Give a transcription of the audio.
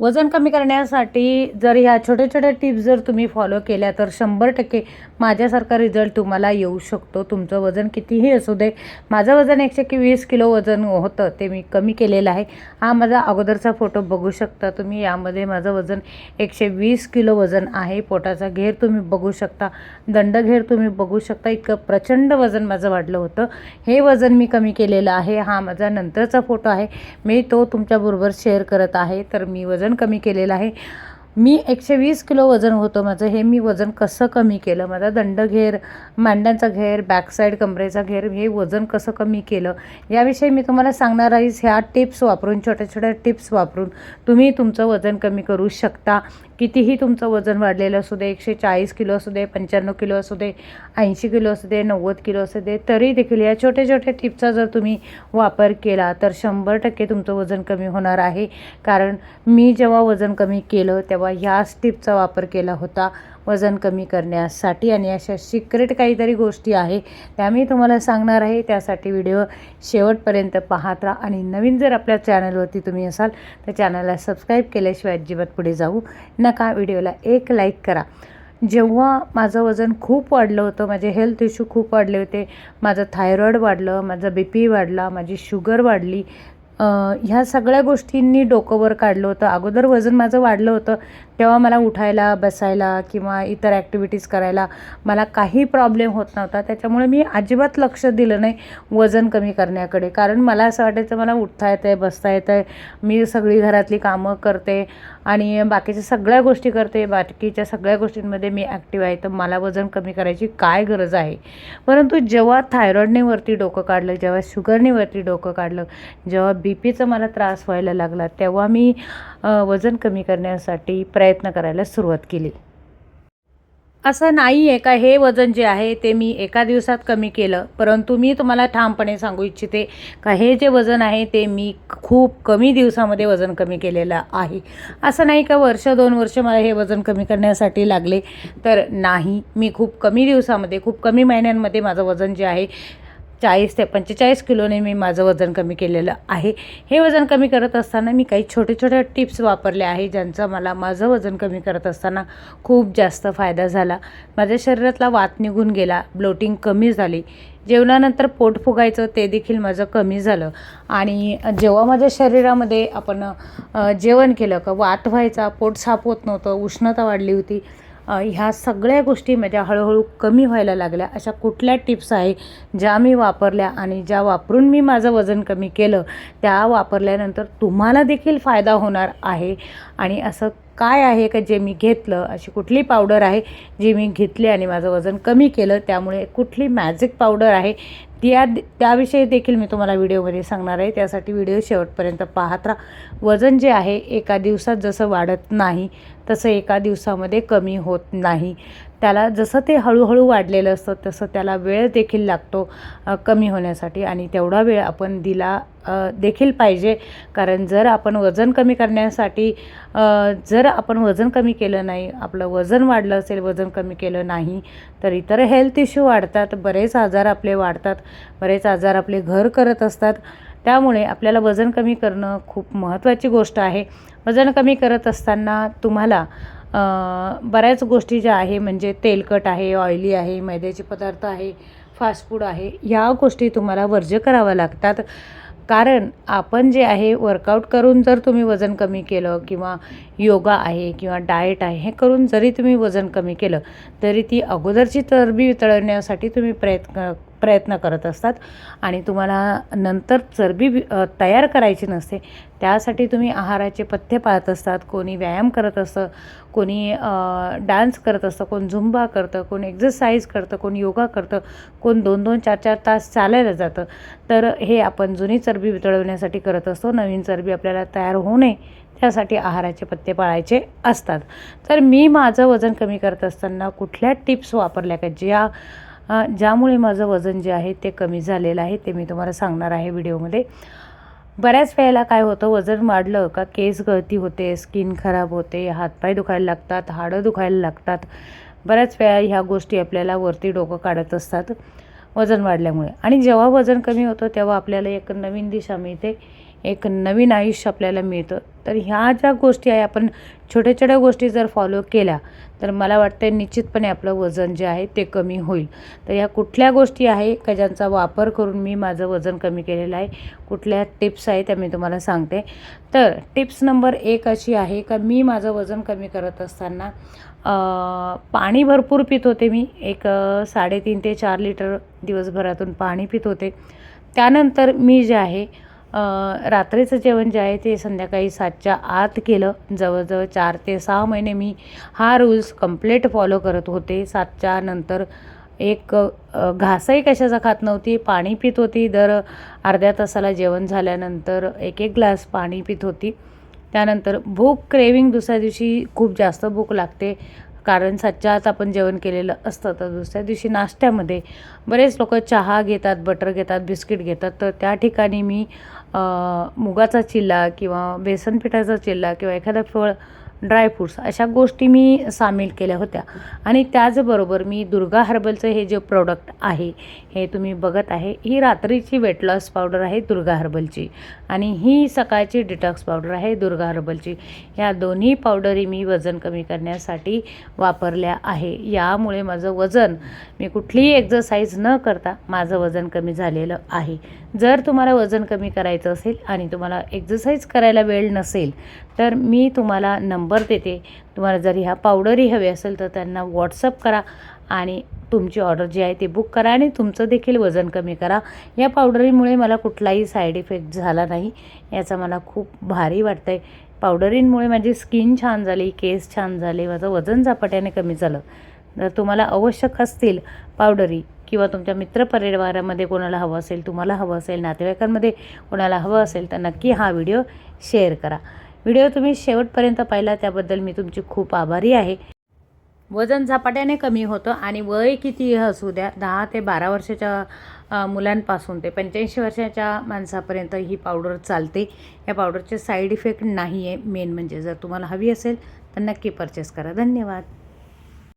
वजन कमी करण्यासाठी जर ह्या छोट्या-छोट्या टिप्स जर तुम्ही फॉलो केल्या तर 100% माझ्यासारखा रिझल्ट तुम्हाला येऊ शकतो. तुमचं वजन कितीही असू दे. माझं वजन 120 किलो वजन होतं, ते मी कमी केलेलं आहे. हा माझा अगोदरचा फोटो बघू शकता तुम्ही. यामध्ये माझं वजन 120 किलो वजन आहे. पोटाचा घेर तुम्ही बघू शकता, दंडघेर तुम्ही बघू शकता. इतकं प्रचंड वजन माझं वाढलं होतं. हे वजन मी कमी केलेलं आहे. हा माझा नंतरचा फोटो आहे. मी तो तुमच्याबरोबर शेअर करत आहे. तर मी वजन कमी केलेलं आहे. मी 120 किलो वजन होतं माझं. हे मी वजन कसं कमी केलं, माझा दंडघेर, मांड्यांचा घेर, बॅकसाईड कमरेचा घेर, हे वजन कसं कमी केलं याविषयी मी तुम्हाला सांगणार आहे. ह्या टिप्स वापरून, छोट्या-छोट्या टिप्स वापरून तुम्ही तुमचं वजन कमी करू शकता. कितीही तुमचं वजन वाढलेलं असू दे, 140 किलो असू दे, 95 किलो असू दे, 80 किलो असू दे, 90 किलो असू दे, तरी देखील या छोट्या-छोट्या टिप्सचा जर तुम्ही वापर केला तर 100% तुमचं वजन कमी होणार आहे. कारण मी जेव्हा वजन कमी केलं तेव्हा ह्याच टिपचा वापर केला होता वजन कमी करण्यासाठी. आणि अशा सिक्रेट काहीतरी गोष्टी आहे त्या मी तुम्हाला सांगणार आहे. त्यासाठी व्हिडिओ शेवटपर्यंत पाहत राहा. आणि नवीन जर आपल्या चॅनलवरती तुम्ही असाल तर चॅनलला सबस्क्राईब केल्याशिवाय अजिबात पुढे जाऊ नका. व्हिडिओला एक लाईक करा. जेव्हा माझं वजन खूप वाढलं होतं, माझे हेल्थ इश्यू खूप वाढले होते, माझं थायरॉईड वाढलं, माझा BP वाढला, माझी शुगर वाढली, ह्या सगळ्या गोष्टींनी डोकं वर काढलं होतं. अगोदर वजन माझं वाढलं होतं तेव्हा मला उठायला, बसायला किंवा इतर ॲक्टिव्हिटीज करायला मला काही प्रॉब्लेम होत नव्हता. त्याच्यामुळे मी अजिबात लक्ष दिलं नाही वजन कमी करण्याकडे. कारण मला असं वाटायचं मला उठता येतं आहे, बसता येतं आहे, मी सगळी घरातली कामं करते आणि बाकीच्या सगळ्या गोष्टी करते, बाकीच्या सगळ्या गोष्टींमध्ये मी ॲक्टिव्ह आहे, तर मला वजन कमी करायची काय गरज आहे. परंतु जेव्हा थायरॉईडने वरती डोकं काढलं, जेव्हा शुगरने वरती डोकं काढलं, जेव्हा BPचा मला त्रास व्हायला लागला, तेव्हा मी वजन कमी करण्यासाठी प्रयत्न करायला सुरुवात केली. असं नाही आहे का हे वजन जे आहे ते मी एका दिवसात कमी केलं. परंतु मी तुम्हाला ठामपणे सांगू इच्छिते का हे जे वजन आहे ते मी खूप कमी दिवसामध्ये वजन कमी केलेलं आहे. असं नाही का वर्ष 2 वर्ष मला हे वजन कमी करण्यासाठी लागले, तर नाही. मी खूप कमी दिवसामध्ये, खूप कमी महिन्यांमध्ये माझं वजन जे आहे 40 ते 45 किलोने मी माझं वजन कमी केलेलं आहे. हे वजन कमी करत असताना मी काही छोटे-छोटे टिप्स वापरले आहे ज्यांचा मला माझं वजन कमी करत असताना खूप जास्त फायदा झाला. माझ्या शरीरातला वात निघून गेला, ब्लोटिंग कमी झाली, जेवणानंतर पोट फुगायचं ते देखील माझं कमी झालं. आणि जेव्हा माझ्या शरीरामध्ये आपण जेवण केलं का वात व्हायचा, पोट साफ होत नव्हतं, उष्णता वाढली होती, ह्या सगळ्या गोष्टी माझ्या हळूहळू कमी व्हायला लागल्या. अशा कुठल्या टिप्स आहे ज्या मी वापरल्या आणि ज्या वापरून मी माझं वजन कमी केलं, त्या वापरल्यानंतर तुम्हाला देखील फायदा होणार आहे. आणि असं काय आहे का जे मी घेतलं, अशी कुठली पावडर आहे जी मी घेतली आणि माझं वजन कमी केलं, त्यामुळे कुठली मॅजिक पावडर आहे त्याविषयी देखील मी तुम्हाला व्हिडिओमध्ये सांगणार आहे. त्यासाठी व्हिडिओ शेवटपर्यंत पाहत राहा. वजन जे आहे एका दिवसात जसं वाढत नाही तसं एका दिवसामध्ये कमी होत नाही. त्याला जसं ते हळूहळू वाढलेलं असतं तसं त्याला वेळ देखील लागतो कमी होण्यासाठी. आणि तेवढा वेळ आपण दिला देखील पाहिजे. कारण जर आपण वजन कमी करण्यासाठी जर आपण वजन कमी केलं नाही, आपलं वजन वाढलं असेल, वजन कमी केलं नाही, तर इतर हेल्थ इश्यू वाढतात, बरेच आजार आपले वाढतात, बरेच आजार आपले घर करत असतात. त्यामुळे आपल्याला वजन कमी करणं खूप महत्त्वाची गोष्ट आहे. वजन कमी करत असताना तुम्हाला बऱ्याच गोष्टी ज्या आहे म्हणजे तेलकट आहे, ऑइली आहे, मैद्याचे पदार्थ आहे, फास्ट फूड आहे, ह्या गोष्टी तुम्हाला वर्ज्य कराव्या लागतात. कारण आपण जे आहे वर्कआउट करून जर तुम्ही वजन कमी केलं किंवा योगा आहे किंवा डाएट आहे हे करून जरी तुम्ही वजन कमी केलं तरी ती अगोदरची चरबी वितळण्यासाठी तुम्ही प्रयत्न करत असतात आणि तुम्हाला नंतर चरबी तयार करायची नसते. त्यासाठी तुम्ही आहाराचे पथ्य पाळत असतात. कोणी व्यायाम करत असतं, कोणी डान्स करत असतं, कोण झुंबा करतं, कोण एक्झरसाईज करतं, कोण योगा करतं, कोण 2-2, 4-4 तास चालायला जातं. तर हे आपण जुनी चरबी वितळवण्यासाठी करत असतो. नवीन चरबी आपल्याला तयार होऊ नये त्यासाठी आहाराचे पथ्य पाळायचे असतात. तर मी माझं वजन कमी करत असताना कुठल्या टिप्स वापरल्या का ज्यामुळे माझं वजन जे आहे ते कमी झालेलं आहे ते मी तुम्हाला सांगणार आहे व्हिडिओमध्ये. बऱ्याच वेळेला काय होतं, वजन वाढलं का केस गळती होते, स्किन खराब होते, हातपाय दुखायला लागतात, हाडं दुखायला लागतात. बऱ्याच वेळा ह्या गोष्टी आपल्याला वरती डोकं काढत असतात वजन वाढल्यामुळे. आणि जेव्हा वजन कमी होतं तेव्हा आपल्याला एक नवीन दिशा मिळते, एक नवीन आयुष्य आपल्याला मिळतं. तर ह्या ज्या गोष्टी आहे, आपण छोट्या छोट्या गोष्टी जर फॉलो केल्या तर मला वाटतं निश्चितपणे आपलं वजन जे आहे ते कमी होईल. तर ह्या कुठल्या गोष्टी आहे का ज्यांचा वापर करून मी माझं वजन कमी केलेलं आहे, कुठल्या टिप्स आहे त्या मी तुम्हाला सांगते. तर टिप्स नंबर 1 अशी आहे का मी माझं वजन कमी करत असताना पाणी भरपूर पित होते. मी एक 3.5 ते 4 लिटर दिवसभरातून पाणी पित होते. त्यानंतर मी जे आहे रात्रीचं जेवण जे आहे ते संध्याकाळी 7च्या आत केलं. जवळजवळ 4 ते 6 महिने मी हा रूल्स कंप्लीट फॉलो करत होते. 7च्या नंतर एक घासही कशाचा खात नव्हती, पाणी पित होती. दर अर्ध्या तासाला जेवण झाल्यानंतर एक ग्लास पाणी पित होती. त्यानंतर भूक क्रेविंग दुसऱ्या दिवशी खूप जास्त भूक लागते, कारण 7च्या आत आपण जेवण केलेलं असतं. तर दुसऱ्या दिवशी नाश्त्यामध्ये बरेच लोक चहा घेतात, बटर घेतात, बिस्किट घेतात. तर त्या ठिकाणी मी मुगाचा चिल्ला किंवा बेसन पिठाचा चिल्ला किंवा एखादं फळ, ड्रायफ्रूट्स अशा गोष्टी मी सामील केल्या होत्या. आणि त्याचबरोबर मी दुर्गा हर्बलचं हे जे प्रोडक्ट आहे, हे तुम्ही बघत आहे, ही रात्रीची वेट लॉस पावडर आहे दुर्गा हर्बलची, आणि ही सकाळची डिटॉक्स पावडर आहे दुर्गा हर्बलची. ह्या दोन्ही पावडरी मी वजन कमी करण्यासाठी वापरल्या आहे. यामुळे माझं वजन, मी कुठलीही एक्सरसाइज न करता माझं वजन कमी झालेलं आहे. जर तुम्हाला वजन कमी करायचं असेल आणि तुम्हाला एक्सरसाइज करायला वेळ नसेल तर मी तुम्हाला नंबर देते. तुम्हाला जर ह्या पावडरी हवी असेल तर त्यांना व्हॉट्सअप करा आणि तुमची ऑर्डर जी आहे ती बुक करा आणि तुमचं देखील वजन कमी करा. या पावडरीमुळे मला कुठलाही साईड इफेक्ट झाला नाही, याचं मला खूप भारी वाटतं आहे. पावडरींमुळे माझी स्किन छान झाली, केस छान झाले, माझं वजन झपाट्याने कमी झालं. जर तुम्हाला आवश्यक असतील पावडरी किंवा तुमच्या मित्रपरिवारामध्ये कोणाला हवं असेल, तुम्हाला हवं असेल, नातेवाईकांमध्ये कोणाला हवं असेल तर नक्की हा व्हिडिओ शेअर करा. व्हिडिओ तुम्ही शेवटपर्यंत पाहिला त्याबद्दल मी तुमची खूप आभारी आहे. वजन झपाट्याने कमी होतं आणि वय किती असू द्या, 10 ते 12 वर्षाच्या मुलांपासून ते 85 वर्षाच्या माणसापर्यंत ही पावडर चालते. या पावडरचे साईड इफेक्ट नाही आहे. मेन म्हणजे जर तुम्हाला हवी असेल तर नक्की परचेस करा. धन्यवाद.